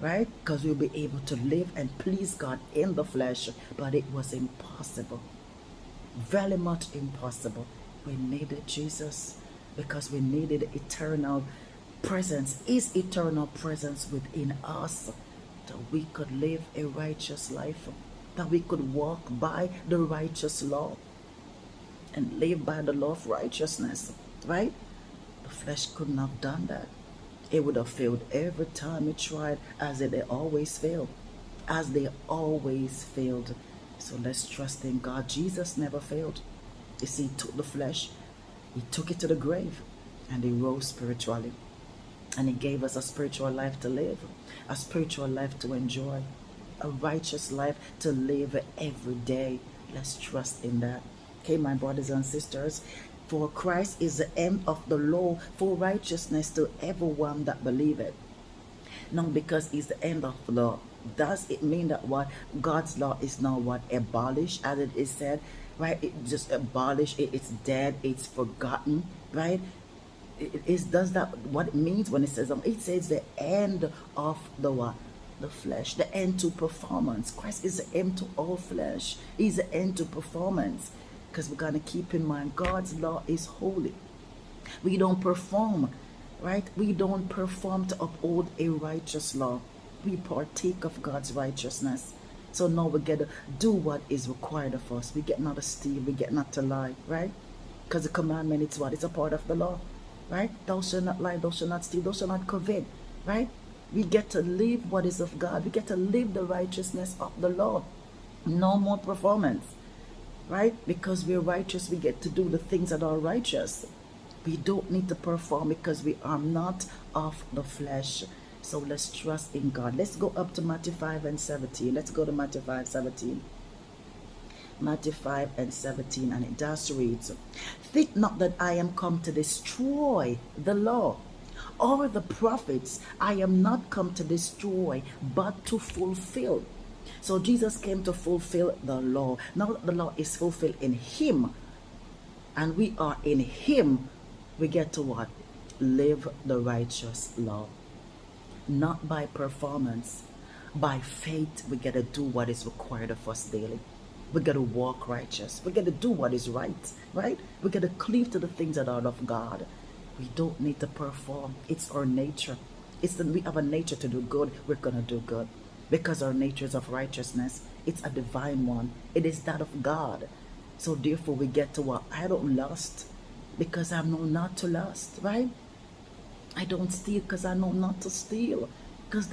right? Because we'll be able to live and please God in the flesh, but it was impossible, very much impossible. We needed Jesus because we needed eternal presence, His eternal presence within us, that we could live a righteous life, that we could walk by the righteous law and live by the law of righteousness, right? The flesh couldn't have done that. It would have failed every time it tried, as they always failed, as they always failed. So let's trust in God. Jesus never failed. You see, He took the flesh, He took it to the grave, and He rose spiritually. And He gave us a spiritual life to live, a spiritual life to enjoy, a righteous life to live every day. Let's trust in that. Okay, my brothers and sisters, for Christ is the end of the law for righteousness to everyone that believeth. Now, because He's the end of the law, does it mean that what God's law is now what abolished, as it is said, right? It just abolished, it's dead, it's forgotten, right? Does that what it means when it says the end of the what? The flesh, the end to performance. Christ is the end to all flesh. He's the end to performance. Because we're gonna keep in mind God's law is holy. We don't perform, right? We don't perform to uphold a righteous law. We partake of God's righteousness. So now we get to do what is required of us. We get not to steal, we get not to lie, right? Because the commandment, it's what? It's a part of the law, right? Thou shalt not lie, thou shalt not steal, thou shalt not covet, right? We get to live what is of God. We get to live the righteousness of the Lord. No more performance, right? Because we're righteous, we get to do the things that are righteous. We don't need to perform because we are not of the flesh. So let's trust in God. Let's go up to Matthew 5 and 17. Let's go to Matthew 5, 17. Matthew 5 and 17, and it does read, think not that I am come to destroy the law or the prophets. I am not come to destroy, but to fulfill. So Jesus came to fulfill the law. Now that the law is fulfilled in Him, and we are in Him, we get to what? Live the righteous law. Not by performance. By faith, we get to do what is required of us daily. We got to walk righteous. We got to do what is right, right? We got to cleave to the things that are of God. We don't need to perform. It's our nature. We have a nature to do good. We're going to do good because our nature is of righteousness. It's a divine one. It is that of God. So therefore we get to what? I don't lust because I know not to lust, right? I don't steal because I know not to steal, because